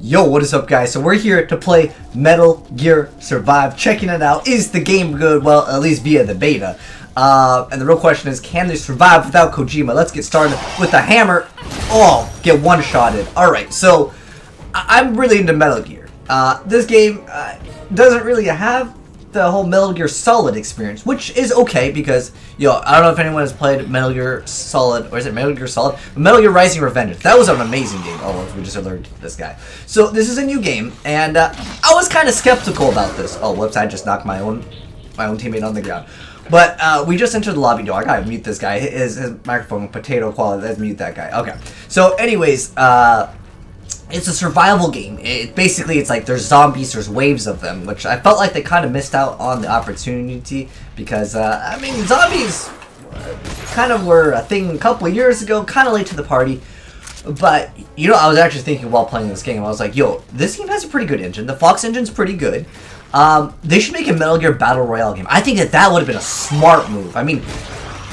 Yo, what is up, guys? So we're here to play Metal Gear Survive. Checking it out. Is the game good? Well, at least via the beta. And the real question is, can they survive without Kojima? Let's get started with the hammer. Oh, get one-shotted. Alright, so I'm really into Metal Gear. This game doesn't really have the whole Metal Gear Solid experience, which is okay because, yo, I don't know if anyone has played Metal Gear Solid, or is it Metal Gear Solid? Metal Gear Rising Revengeance. That was an amazing game. Oh, we just alerted this guy. So this is a new game, and I was kind of skeptical about this. Oh, whoops! I just knocked my own teammate on the ground. But we just entered the lobby door. I gotta mute this guy. His microphone potato quality. Let's mute that guy. Okay. So, anyways, it's a survival game. It's like there's zombies, there's waves of them, which I felt like they kind of missed out on the opportunity because, I mean, zombies kind of were a thing a couple of years ago, kind of late to the party. But, you know, I was actually thinking while playing this game, I was like, yo, this game has a pretty good engine. The Fox engine's pretty good. They should make a Metal Gear Battle Royale game. I think that would have been a smart move. I mean,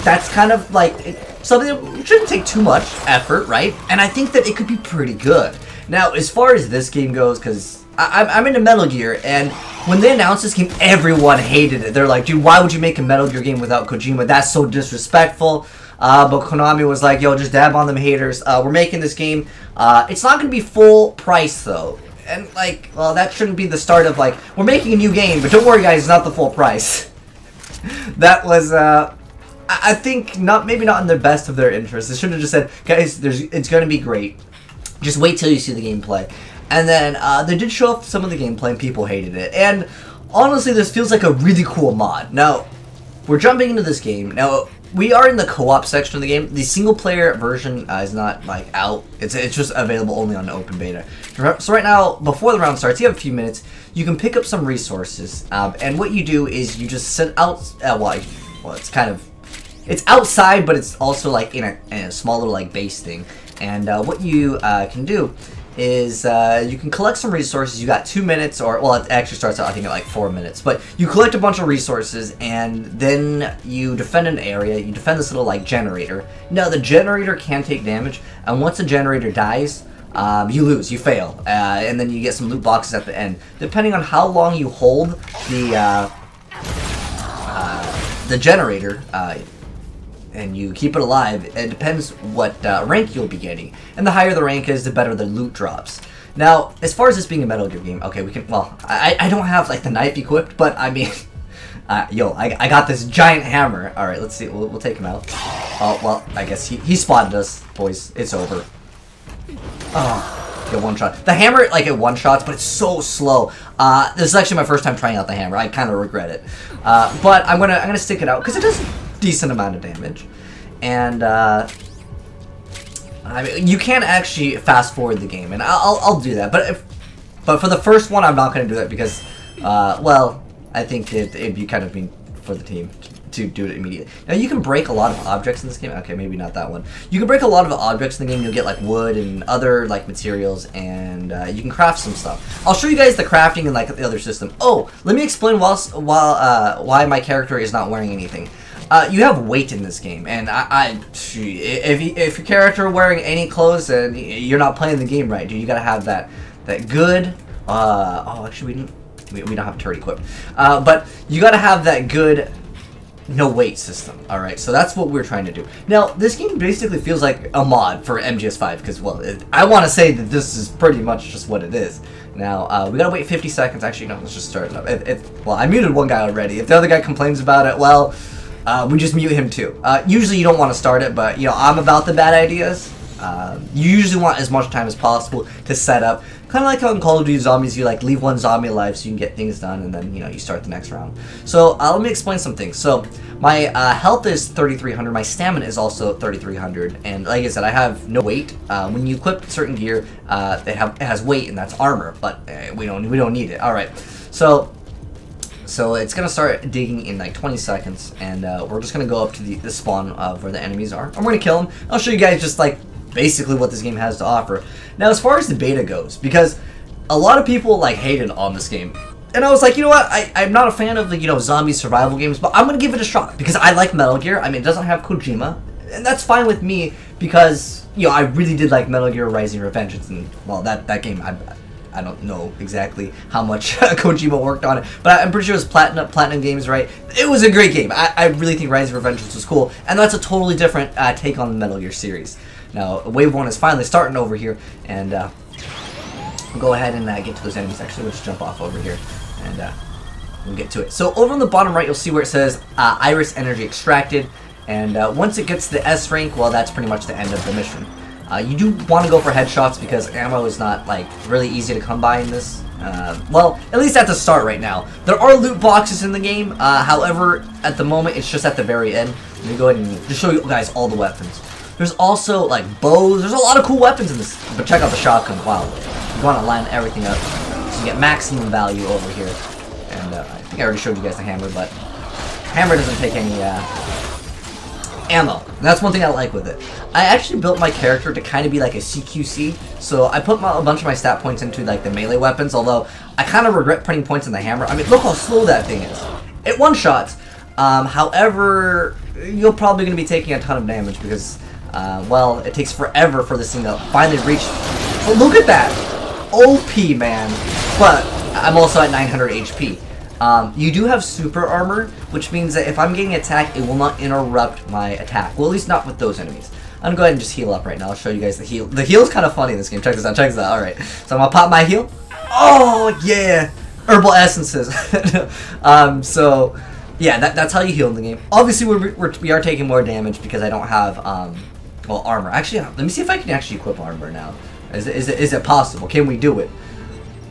that's kind of like something that shouldn't take too much effort, right? And I think that it could be pretty good. Now, as far as this game goes, because I'm into Metal Gear, and when they announced this game, everyone hated it. They're like, dude, why would you make a Metal Gear game without Kojima? That's so disrespectful. But Konami was like, yo, just dab on them haters. We're making this game. It's not going to be full price, though. And, like, well, that shouldn't be the start of, like, we're making a new game, but don't worry, guys, it's not the full price. That was, I think, maybe not in the best of their interests. They should have just said, guys, it's going to be great. Just wait till you see the gameplay. And then they did show off some of the gameplay and people hated it. And honestly, this feels like a really cool mod. Now, we're jumping into this game. Now, we are in the co-op section of the game. The single-player version is not, like, out. It's just available only on the open beta. So right now, before the round starts, you have a few minutes. You can pick up some resources. And what you do is you just sit out... well, it's kind of... It's outside, but it's also, like, in a small little, like, base thing. And what you can do is you can collect some resources. You got 2 minutes, or, well, it actually starts out, I think, at like 4 minutes. But you collect a bunch of resources, and then you defend an area. You defend this little, like, generator. Now, the generator can take damage, and once the generator dies, you lose, you fail. And then you get some loot boxes at the end. Depending on how long you hold the generator, and you keep it alive, it depends what rank you'll be getting. And the higher the rank is, the better the loot drops. Now, as far as this being a Metal Gear game, okay, we can, well, I don't have, like, the knife equipped, but, I mean, yo, I got this giant hammer. Alright, let's see, we'll take him out. Oh, well, I guess he spotted us, boys. It's over. Oh, get one shot. The hammer, like, it one-shots, but it's so slow. This is actually my first time trying out the hammer. I kind of regret it. But I'm gonna stick it out, because it does decent amount of damage, and I mean, you can actually fast forward the game, and I'll do that. But for the first one, I'm not going to do that because, well, I think it'd be kind of mean for the team to do it immediately. Now, you can break a lot of objects in this game. Okay, maybe not that one. You can break a lot of objects in the game. You'll get, like, wood and other, like, materials, and you can craft some stuff. I'll show you guys the crafting and, like, the other system. Oh, let me explain why my character is not wearing anything. You have weight in this game, and if your character wearing any clothes, then you're not playing the game right, dude. You gotta have that good. Oh, actually, we don't have a turret equipped. But you gotta have that good no weight system. All right, so that's what we're trying to do. Now, this game basically feels like a mod for MGS5 because, well, I want to say that this is pretty much just what it is. Now, we gotta wait 50 seconds. Actually, no, let's just start it up. Well, I muted one guy already. If the other guy complains about it, well. We just mute him too. Usually you don't want to start it, but, you know, I'm about the bad ideas. You usually want as much time as possible to set up. Kind of like how in Call of Duty Zombies, you, like, leave one zombie alive so you can get things done, and then, you know, you start the next round. So, let me explain some things. So, my health is 3,300, my stamina is also 3,300, and like I said, I have no weight. When you equip certain gear, it has weight, and that's armor, but we don't need it. Alright, so it's going to start digging in like 20 seconds, and we're just going to go up to the spawn of where the enemies are. I'm going to kill them. I'll show you guys just like basically what this game has to offer. Now, as far as the beta goes, because a lot of people like hated on this game, and I was like, you know what, I'm not a fan of the, you know, zombie survival games, but I'm going to give it a shot because I like Metal Gear. I mean, it doesn't have Kojima, and that's fine with me because, you know, I really did like Metal Gear Rising Revengeance, and, well, that game, I don't know exactly how much Kojima worked on it, but I'm pretty sure it was Platinum Games, right? It was a great game. I really think Rise of Revengeance was cool, and that's a totally different take on the Metal Gear series. Now, Wave 1 is finally starting over here, and we'll go ahead and get to those enemies. Actually, we'll just jump off over here, and we'll get to it. So over on the bottom right, you'll see where it says Iris Energy Extracted, and once it gets to the S rank, well, that's pretty much the end of the mission. You do want to go for headshots because ammo is not like really easy to come by in this. Well, at least at the start right now. There are loot boxes in the game, however, at the moment it's just at the very end. Let me go ahead and just show you guys all the weapons. There's also like bows. There's a lot of cool weapons in this. But check out the shotgun. Wow, you want to line everything up so you get maximum value over here. And I think I already showed you guys the hammer, but hammer doesn't take any ammo. And that's one thing I like with it. I actually built my character to kind of be like a CQC, so I put a bunch of my stat points into like the melee weapons, although I kind of regret putting points in the hammer. I mean, look how slow that thing is. It one-shots. However, you're probably going to be taking a ton of damage because, well, it takes forever for this thing to finally reach. Oh, look at that! OP, man. But I'm also at 900 HP. You do have super armor, which means that if I'm getting attacked, it will not interrupt my attack. Well, at least not with those enemies. I'm gonna go ahead and just heal up right now. I'll show you guys the heal. The heal is kind of funny in this game. Check this out. Check this out. All right. So I'm gonna pop my heal. Oh yeah, herbal essences. So yeah, that's how you heal in the game. Obviously, we are taking more damage because I don't have well, armor. Actually, let me see if I can actually equip armor now. Is it possible? Can we do it?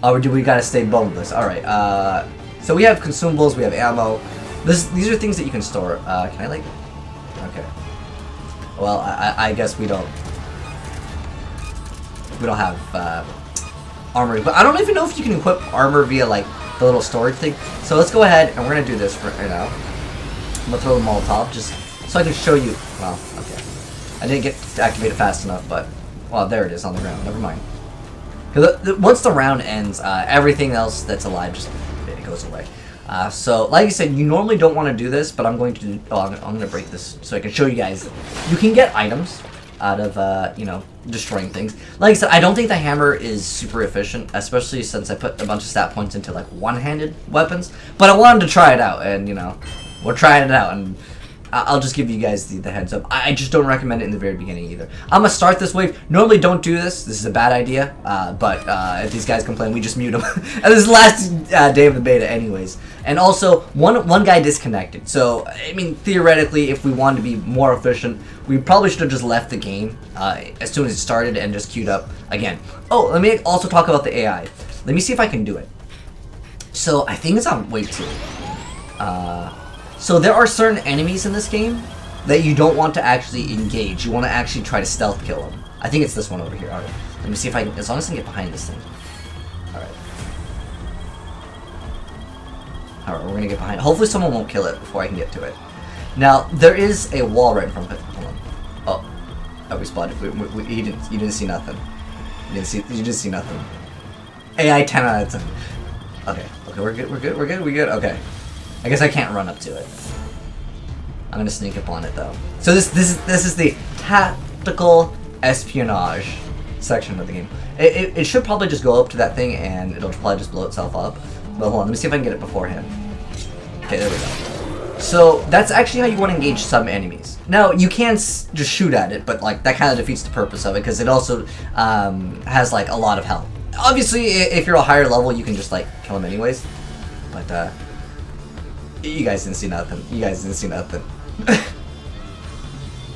Or do we gotta stay boneless? All right. So we have consumables, we have ammo. These are things that you can store. Can I like? Okay. Well, I guess we don't have armor, but I don't even know if you can equip armor via like the little storage thing. So let's go ahead and we're gonna do this right now. I'm gonna throw the Molotov just so I can show you. Well, okay. I didn't get to activate it fast enough, but well, there it is on the ground. Never mind. Because once the round ends, everything else that's alive just goes away. So, like I said, you normally don't want to do this, but I'm going to. Oh, I'm going to break this so I can show you guys. You can get items out of, you know, destroying things. Like I said, I don't think the hammer is super efficient, especially since I put a bunch of stat points into like one-handed weapons. But I wanted to try it out, and you know, we're trying it out, and I'll just give you guys the heads up. I just don't recommend it in the very beginning either. I'm gonna start this wave. Normally don't do this. This is a bad idea. But if these guys complain, we just mute them. And this is the last day of the beta anyways. And also, one guy disconnected. So, I mean, theoretically, if we wanted to be more efficient, we probably should have just left the game as soon as it started and just queued up again. Oh, let me also talk about the AI. Let me see if I can do it. So, I think it's on wave 2. So there are certain enemies in this game that you don't want to actually engage. You want to actually try to stealth kill them. I think it's this one over here. Alright, let me see if I can, as long as I can get behind this thing. Alright. Alright, we're gonna get behind. Hopefully someone won't kill it before I can get to it. Now, there is a wall right in front of it. Hold on. Oh, we spotted. You didn't see nothing. You didn't see nothing. AI 10 out of 10. Okay, we're good. Okay. I guess I can't run up to it. I'm gonna sneak up on it though. So this is the tactical espionage section of the game. It should probably just go up to that thing and it'll probably just blow itself up. But hold on, let me see if I can get it beforehand. Okay, there we go. So that's actually how you want to engage some enemies. Now you can just shoot at it, but like that kind of defeats the purpose of it because it also has like a lot of health. Obviously, if you're a higher level, you can just like kill them anyways. But you guys didn't see nothing.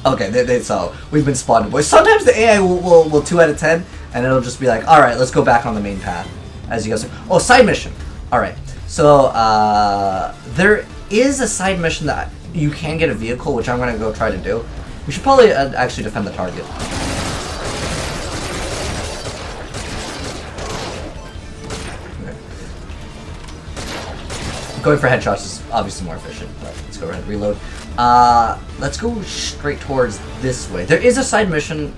Okay, they saw. We've been spotted, boys. Sometimes the AI will 2 out of 10, and it'll just be like, alright, let's go back on the main path. As you guys are. Oh, side mission. Alright, so, there is a side mission that you can get a vehicle, which I'm going to go try to do. We should probably actually defend the target. Going for headshots is obviously more efficient, but let's go ahead and reload. Let's go straight towards this way. There is a side mission.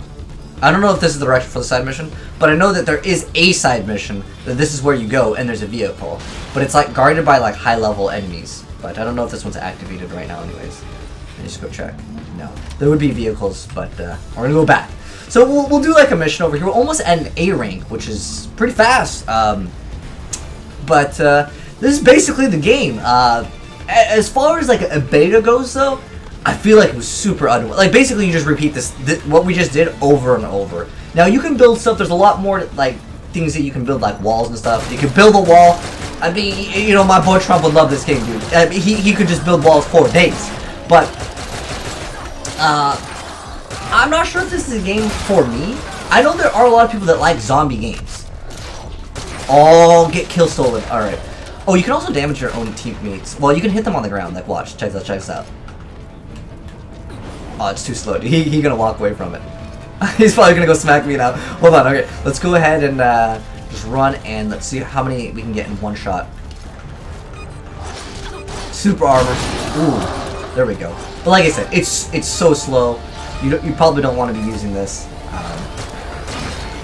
I don't know if this is the direction for the side mission, but I know that there is a side mission, that this is where you go, and there's a vehicle. But it's like guarded by like high-level enemies. But I don't know if this one's activated right now anyways. Let me just go check. No. There would be vehicles, but we're gonna go back. So we'll do like a mission over here. We're almost at an A rank, which is pretty fast. But this is basically the game. As far as like a beta goes, though, I feel like it was super like basically you just repeat what we just did over and over. Now you can build stuff. There's a lot more like things that you can build, like walls and stuff. You can build a wall. I mean, you know, my boy Trump would love this game, dude. I mean, he could just build walls for days. But I'm not sure if this is a game for me. I know there are a lot of people that like zombie games. Oh, get kill stolen. All right. Oh, you can also damage your own teammates. Well, you can hit them on the ground. Like, watch. Check this out. Oh, it's too slow. He's gonna walk away from it. He's probably gonna go smack me now. Hold on. Okay, let's go ahead and just run and let's see how many we can get in one shot. Super armor. Ooh, there we go. But like I said, it's so slow. You probably don't want to be using this.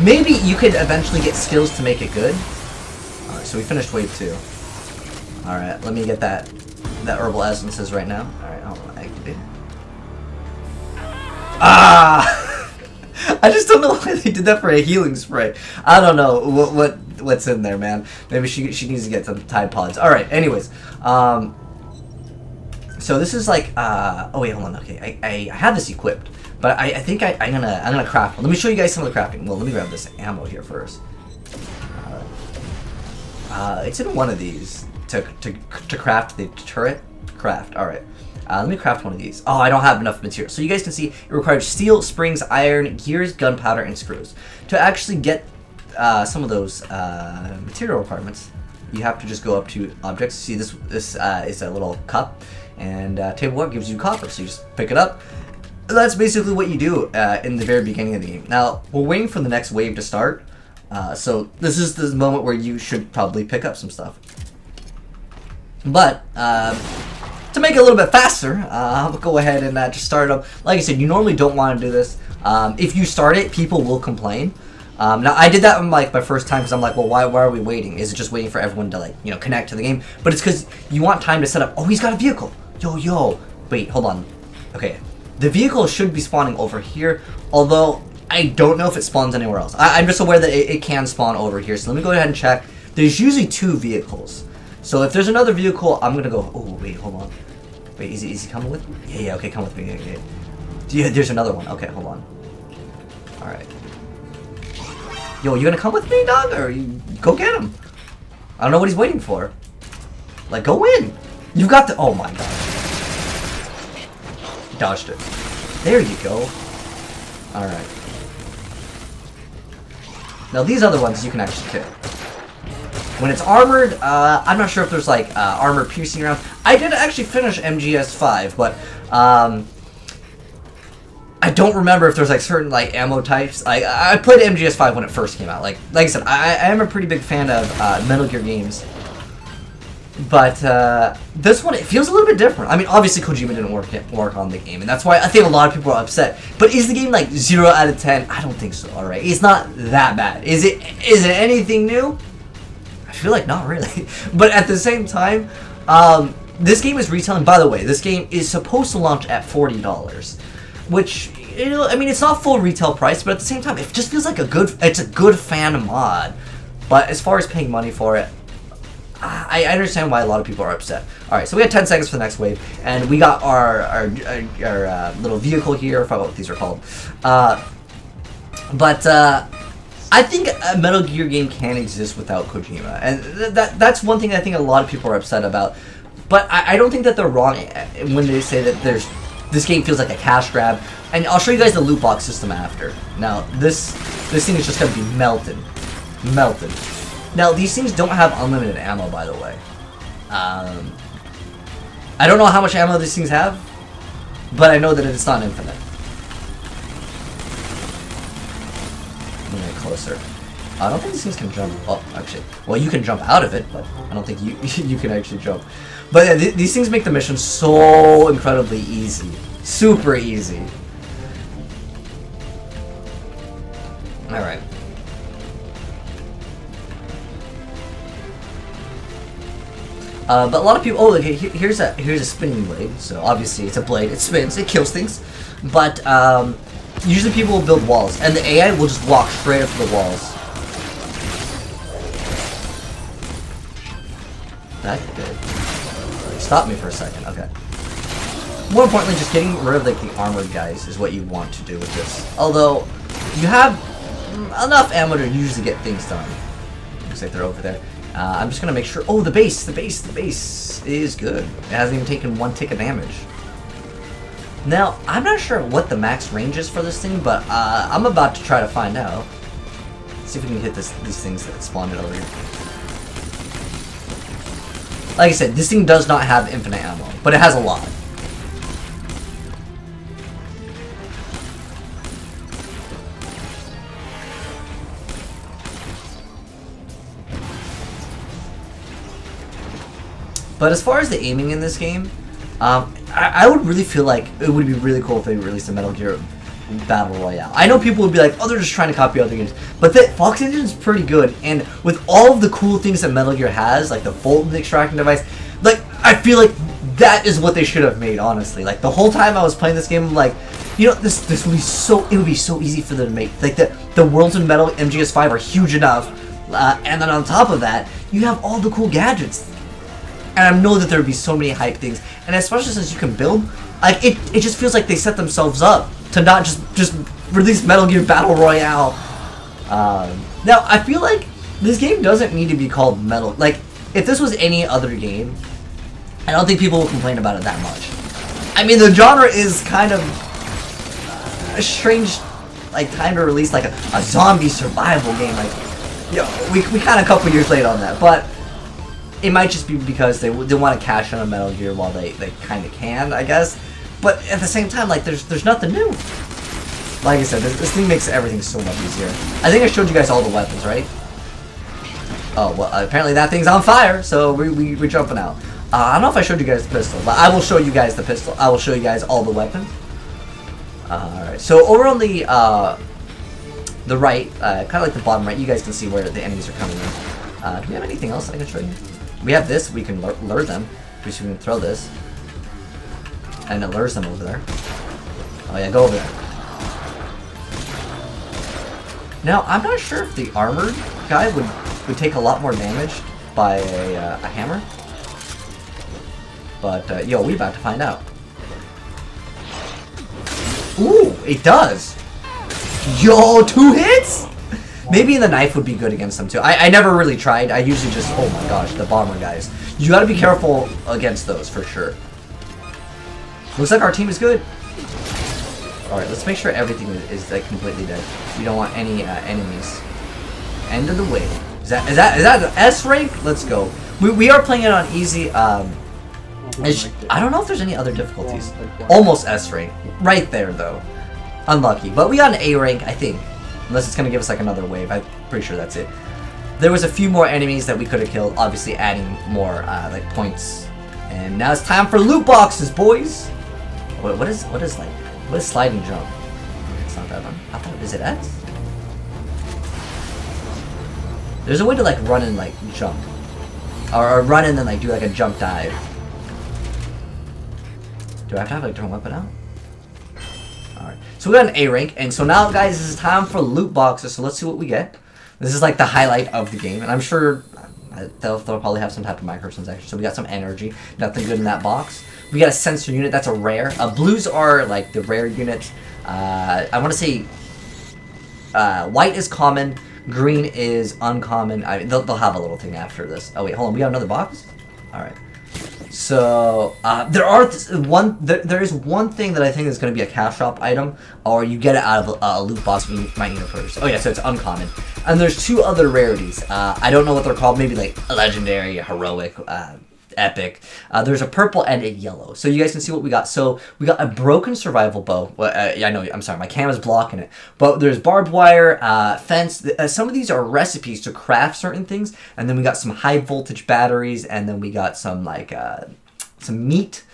Maybe you could eventually get skills to make it good. Alright, so we finished wave 2. Alright, let me get that herbal essences right now. Alright, I'll activate it. Ah! I just don't know why they did that for a healing spray. I don't know what's in there, man. Maybe she needs to get some Tide Pods. Alright, anyways. So this is like, oh wait, hold on, okay. I have this equipped. But I think I'm gonna craft. Let me show you guys some of the crafting. Well, let me grab this ammo here first. It's in one of these to craft the turret. Craft. All right. Let me craft one of these. Oh, I don't have enough material. So you guys can see it requires steel, springs, iron, gears, gunpowder, and screws. To actually get some of those material requirements, you have to just go up to objects. See this is a little cup, and tableware gives you copper. So you just pick it up. That's basically what you do in the very beginning of the game. Now, we're waiting for the next wave to start, so this is the moment where you should probably pick up some stuff. But, to make it a little bit faster, I'll go ahead and just start it up. Like I said, you normally don't want to do this. If you start it, people will complain. Now, I did that on like my first time because I'm like, well, why are we waiting? Is it just waiting for everyone to, like, you know, connect to the game? But it's because you want time to set up. Oh, he's got a vehicle. Yo. Wait, hold on. Okay. The vehicle should be spawning over here, although I don't know if it spawns anywhere else. I'm just aware that it can spawn over here, so let me go ahead and check. There's usually 2 vehicles. So if there's another vehicle, I'm gonna go, oh, wait, hold on. Wait, is he coming with me? Yeah, okay, come with me. Yeah, there's another one. Okay, hold on. Alright. Yo, you gonna come with me, dog? Or you go get him? I don't know what he's waiting for. Like, go in. You've got the, oh my god. Dodged it. There you go. Alright. Now these other ones you can actually kill. When it's armored, I'm not sure if there's like armor piercing around. I did actually finish MGS5, but I don't remember if there's like certain like ammo types. I played MGS5 when it first came out. Like I said, I am a pretty big fan of Metal Gear games. But this one, it feels a little bit different. I mean, obviously Kojima didn't work on the game, and that's why I think a lot of people are upset. But is the game like 0 out of 10? I don't think so. All right, it's not that bad. Is it anything new? I feel like not really. But at the same time, this game is retailing. By the way, this game is supposed to launch at $40, which, you know, I mean, it's not full retail price, but at the same time, it just feels like it's a good fan mod. But as far as paying money for it, I understand why a lot of people are upset. Alright, so we had 10 seconds for the next wave, and we got our little vehicle here. I forgot what these are called. But I think a Metal Gear game can exist without Kojima, and that's one thing I think a lot of people are upset about. But I don't think that they're wrong when they say that this game feels like a cash grab. And I'll show you guys the loot box system after. Now, this thing is just going to be melted. Now, these things don't have unlimited ammo, by the way. I don't know how much ammo these things have, but I know that it's not infinite. Let me get closer. I don't think these things can jump. Oh, actually. Well, you can jump out of it, but I don't think you can actually jump. But yeah, these things make the mission so incredibly easy. Super easy. Alright. But a lot of people, oh, okay, here's a spinning blade. So obviously it's a blade, it spins, it kills things. But usually people will build walls, and the AI will just walk straight up to the walls. That did. Stop me for a second. Okay. More importantly, just getting rid of like the armored guys is what you want to do with this. Although you have enough ammo to usually get things done. Looks like they're over there. I'm just gonna make sure. Oh, the base is good. It hasn't even taken 1 tick of damage. Now, I'm not sure what the max range is for this thing, but I'm about to try to find out. Let's see if we can hit these things that spawned over here. Like I said, this thing does not have infinite ammo, but it has a lot. But as far as the aiming in this game, I would really feel like it would be really cool if they released a Metal Gear Battle Royale. I know people would be like, oh, they're just trying to copy other games. But the Fox engine is pretty good, and with all of the cool things that Metal Gear has, like the Fulton extracting device, like, I feel like that is what they should have made, honestly. Like, the whole time I was playing this game, I'm like, you know, this would be so, it would be so easy for them to make. Like, the worlds in Metal MGS5 are huge enough, and then on top of that, you have all the cool gadgets. And I know that there would be so many hype things, and especially since you can build, like, it just feels like they set themselves up to not just release Metal Gear Battle Royale. Now, I feel like this game doesn't need to be called Metal. Like, if this was any other game, I don't think people will complain about it that much. I mean, the genre is kind of a strange, like, time to release, like, a zombie survival game. Like, you know, we kind of a couple years late on that, but it might just be because they want to cash in on Metal Gear while they kind of can, I guess. But at the same time, like, there's nothing new. Like I said, this thing makes everything so much easier. I think I showed you guys all the weapons, right? Oh, well, apparently that thing's on fire, so we're jumping out. I don't know if I showed you guys the pistol, but I will show you guys the pistol. I will show you guys all the weapons. Alright, so over on the right, kind of like the bottom right, you guys can see where the enemies are coming in. Do we have anything else that I can show you? We have this, we can lure them. We can throw this. And it lures them over there. Oh yeah, go over there. Now, I'm not sure if the armored guy would take a lot more damage by a hammer. But, yo, we about to find out. Ooh, it does! Yo, 2 hits?! Maybe the knife would be good against them too. I never really tried. I usually just, oh my gosh, the bomber guys. You gotta be careful against those for sure. Looks like our team is good. Alright, let's make sure everything is like completely dead. We don't want any enemies. End of the wave. Is that the S rank? Let's go. We are playing it on easy. I don't know if there's any other difficulties. Almost S rank. Right there though. Unlucky. But we got an A rank, I think. Unless it's going to give us like another wave. I'm pretty sure that's it. There was a few more enemies that we could have killed. Obviously adding more like points. And now it's time for loot boxes, boys. What is sliding jump? It's not that one. I thought, is it X? There's a way to like run and like jump. Or run and then like do like a jump dive. Do I have to have like a different weapon out? Alright. So we got an A rank, and so now guys, this is time for loot boxes, so let's see what we get. This is like the highlight of the game, and I'm sure they'll probably have some type of microtransaction. So we got some energy, nothing good in that box. We got a sensor unit, that's a rare. Blues are like the rare units. I want to say white is common, green is uncommon. They'll have a little thing after this. Oh wait, hold on, we got another box? Alright. So, there is one thing that I think is going to be a cash shop item, or you get it out of a loot box when you might need it first. Oh yeah, so it's uncommon. And there's 2 other rarities. I don't know what they're called, maybe like a legendary, a heroic, epic. There's a purple and a yellow. So you guys can see what we got. So we got a broken survival bow. Well, I know, I'm sorry, my camera's blocking it. But there's barbed wire, fence. Some of these are recipes to craft certain things. And then we got some high voltage batteries. And then we got some like some meat.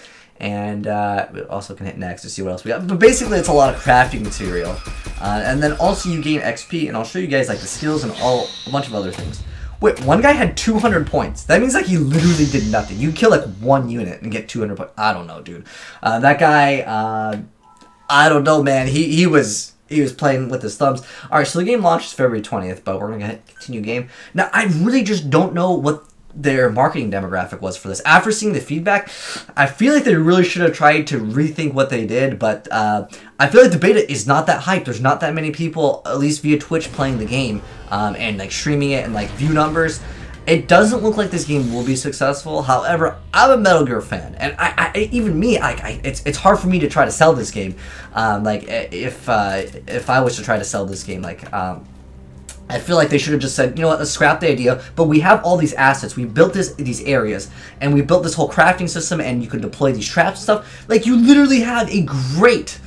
And we also can hit next to see what else we got. But basically, it's a lot of crafting material. And then also you gain XP. And I'll show you guys like the skills and a bunch of other things. Wait, one guy had 200 points. That means like he literally did nothing. You kill like 1 unit and get 200 points. I don't know, dude. That guy, I don't know, man. He was he was playing with his thumbs. Alright, so the game launches February 20th, but we're going to continue game. Now, I really just don't know what their marketing demographic was for this. After seeing the feedback, I feel like they really should have tried to rethink what they did, but I feel like the beta is not that hyped. There's not that many people, at least via Twitch, playing the game and like streaming it and like view numbers. It doesn't look like this game will be successful. However, I'm a Metal Gear fan, and even me, it's hard for me to try to sell this game. Like if I was to try to sell this game, like I feel like they should have just said, you know what, let's scrap the idea. But we have all these assets. We built these areas, and we built this whole crafting system, and you could deploy these traps and stuff. Like you literally have a great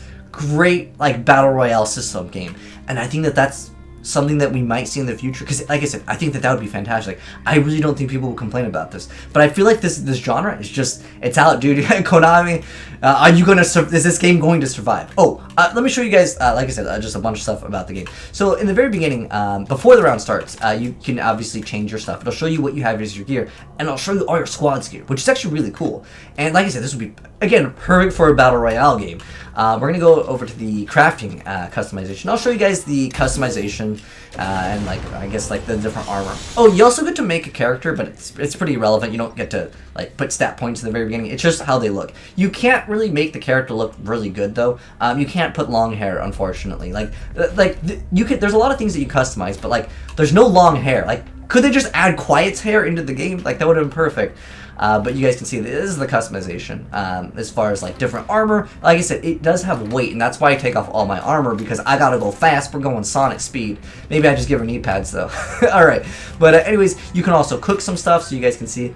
like battle royale system game, and I think that that's something that we might see in the future, because like I said, I think that would be fantastic. I really don't think people will complain about this, but I feel like this genre is just, it's out, dude. Konami, are you gonna is this game going to survive? Oh, let me show you guys, like I said, just a bunch of stuff about the game. So in the very beginning, before the round starts, you can obviously change your stuff. It'll show you what you have as your gear, and it'll show you all your squad's gear, which is actually really cool. And like I said, this would be, again, perfect for a battle royale game. We're gonna go over to the crafting customization. I'll show you guys the customization and like I guess like the different armor. Oh, you also get to make a character, but it's pretty irrelevant. You don't get to like put stat points in the very beginning. It's just how they look. You can't really make the character look really good though. You can't put long hair, unfortunately. You could. There's a lot of things that you customize, but like there's no long hair. Like, could they just add Quiet's hair into the game? Like that would have been perfect. But you guys can see this is the customization. As far as like different armor, like I said, it does have weight, and that's why I take off all my armor, because I gotta go fast. We're going Sonic speed. Maybe I just give her knee pads though. Alright, but anyways, you can also cook some stuff, so you guys can see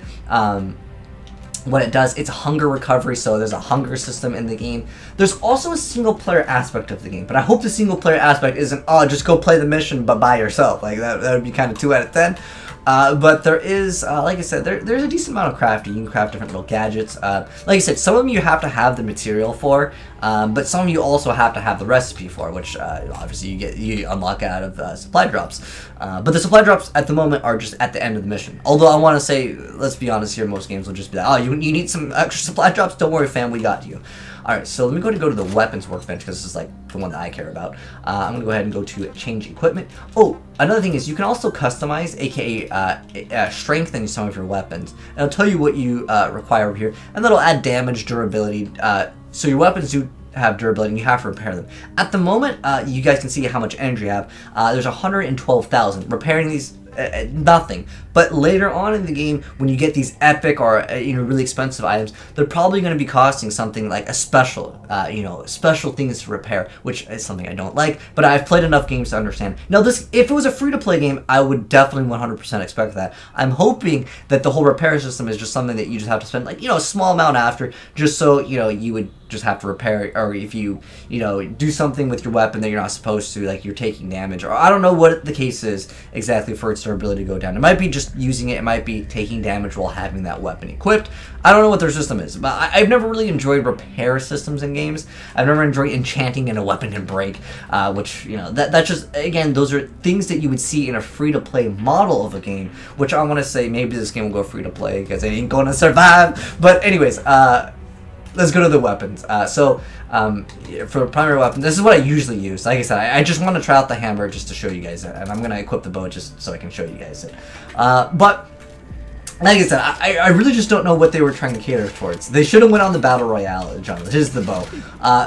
what it does. It's a hunger recovery, so there's a hunger system in the game. There's also a single player aspect of the game, but I hope the single player aspect isn't, oh, just go play the mission but by yourself. Like that would be kind of 2 out of 10. But there is, like I said, there's a decent amount of crafting. You can craft different little gadgets. Like I said, some of them you have to have the material for, but some you also have to have the recipe for, which obviously you unlock out of supply drops. But the supply drops at the moment are just at the end of the mission. Although I want to say, let's be honest here, most games will just be like, oh, you need some extra supply drops? Don't worry, fam, we got you. Alright, so let me go to the weapons workbench, because this is like the one that I care about. I'm going to go ahead and go to change equipment. Oh, another thing is you can also customize, aka strengthen some of your weapons. And it'll tell you what you require over here, and that'll add damage, durability. So your weapons do have durability, and you have to repair them. At the moment, you guys can see how much energy you have. There's 112,000. Repairing these, nothing. But later on in the game, when you get these epic or really expensive items, they're probably going to be costing something like a special, special things to repair, which is something I don't like. But I've played enough games to understand. Now, this, if it was a free-to-play game, I would definitely 100% expect that. I'm hoping that the whole repair system is just something that you just have to spend like a small amount after, just so you would just have to repair it, or if you do something with your weapon that you're not supposed to, like you're taking damage, or I don't know what the case is exactly for its durability to go down. It might be just using it might be taking damage while having that weapon equipped. I don't know what their system is, but I've never really enjoyed repair systems in games. I've never enjoyed enchanting and a weapon can break, which that's just, again, those are things that you would see in a free-to-play model of a game, which I want to say maybe this game will go free-to-play because it ain't gonna survive. But anyways, let's go to the weapons. For primary weapon, this is what I usually use. Like I said, I just want to try out the hammer just to show you guys it, and I'm going to equip the bow just so I can show you guys it. But, like I said, I really just don't know what they were trying to cater towards. They should have went on the Battle Royale genre. This is the bow.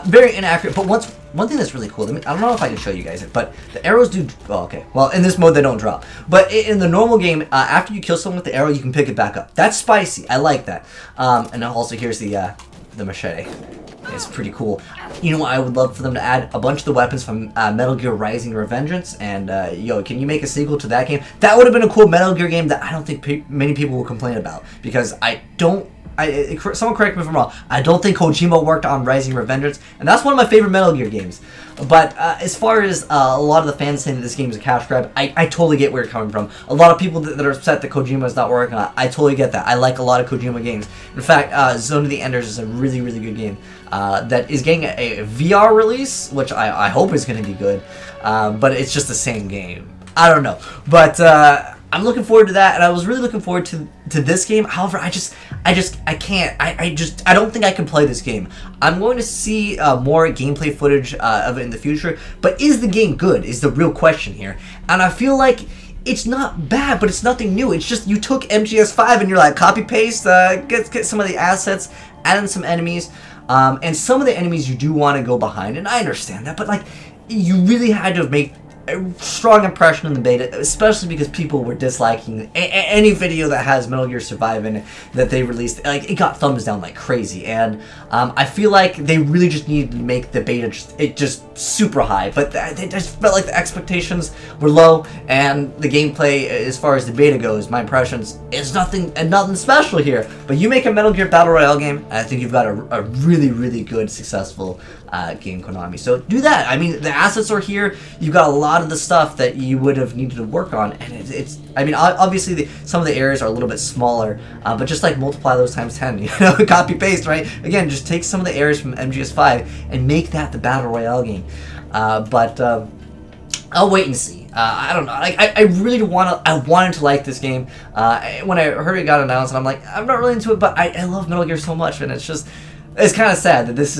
Very inaccurate, but one thing that's really cool, I don't know if I can show you guys it, but the arrows do, oh, okay. Well, in this mode, they don't drop. But in the normal game, after you kill someone with the arrow, you can pick it back up. That's spicy. I like that. And also, here's the machete. It's pretty cool. You know what? I would love for them to add a bunch of the weapons from Metal Gear Rising: Revengeance, and can you make a sequel to that game? That would have been a cool Metal Gear game that I don't think many people will complain about, because someone correct me if I'm wrong, I don't think Kojima worked on Rising: Revengeance, and that's one of my favorite Metal Gear games. But as far as a lot of the fans saying that this game is a cash grab, I totally get where you're coming from. A lot of people that are upset that Kojima is not working on it, I totally get that. I like a lot of Kojima games. In fact, Zone of the Enders is a really, really good game that is getting a VR release, which I hope is going to be good, but it's just the same game. I don't know. But I'm looking forward to that, and I was really looking forward to this game. However, I can't. I don't think I can play this game. I'm going to see more gameplay footage of it in the future. But is the game good? Is the real question here. And I feel like it's not bad, but it's nothing new. It's just you took MGS5 and you're like copy paste, get some of the assets, add in some enemies, and some of the enemies you do want to go behind, and I understand that. But like, you really had to make a strong impression in the beta, especially because people were disliking any video that has Metal Gear Survive in it that they released. Like, it got thumbs down like crazy, and I feel like they really just needed to make the beta just super high. But they just felt like the expectations were low, and the gameplay, as far as the beta goes, my impressions is nothing special here. But you make a Metal Gear Battle Royale game, and I think you've got a really good, successful game, Konami. So do that. I mean, the assets are here. You've got a lot of the stuff that you would have needed to work on, and it's I mean, obviously some of the areas are a little bit smaller, but just like multiply those times 10, you know, copy paste, right? Again, just take some of the areas from MGS5 and make that the Battle Royale game. But I'll wait and see. I don't know. Like, I really wanted to like this game. When I heard it got announced, and I'm like, I'm not really into it, but I love Metal Gear so much, and it's kind of sad that this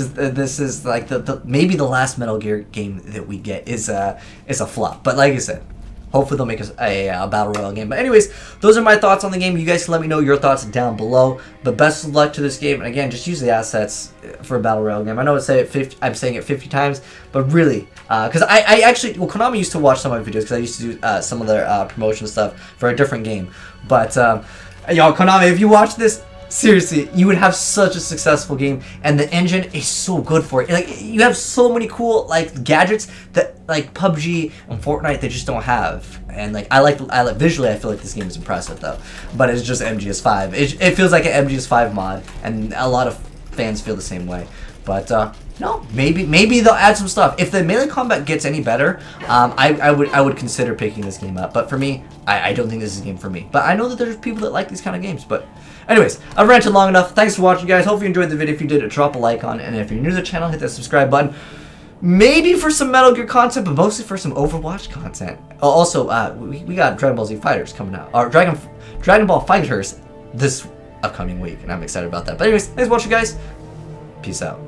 is like maybe the last Metal Gear game that we get is a flop. But like I said, hopefully they'll make a Battle Royale game. But anyways, those are my thoughts on the game. You guys can let me know your thoughts down below. But best of luck to this game. And again, just use the assets for a Battle Royale game. I know I'm saying it 50 times, but really, because I actually, well, Konami used to watch some of my videos because I used to do some of their promotion stuff for a different game. But y'all, Konami, if you watch this, seriously, you would have such a successful game, and the engine is so good for it. Like, you have so many cool like gadgets that like PUBG and Fortnite they just don't have. And like I like visually, I feel like this game is impressive though. But it's just MGS5. It feels like an MGS5 mod, and a lot of fans feel the same way. But no, maybe they'll add some stuff. If the melee combat gets any better, I would consider picking this game up. But for me, I don't think this is a game for me. But I know that there's people that like these kind of games. But anyways, I've ranted long enough. Thanks for watching, guys. Hope you enjoyed the video. If you did, drop a like on it. And if you're new to the channel, hit that subscribe button. Maybe for some Metal Gear content, but mostly for some Overwatch content. Oh, also, we got Dragon Ball Z Fighters coming out. Or Dragon Ball Fighters this upcoming week. And I'm excited about that. But anyways, thanks for watching, guys. Peace out.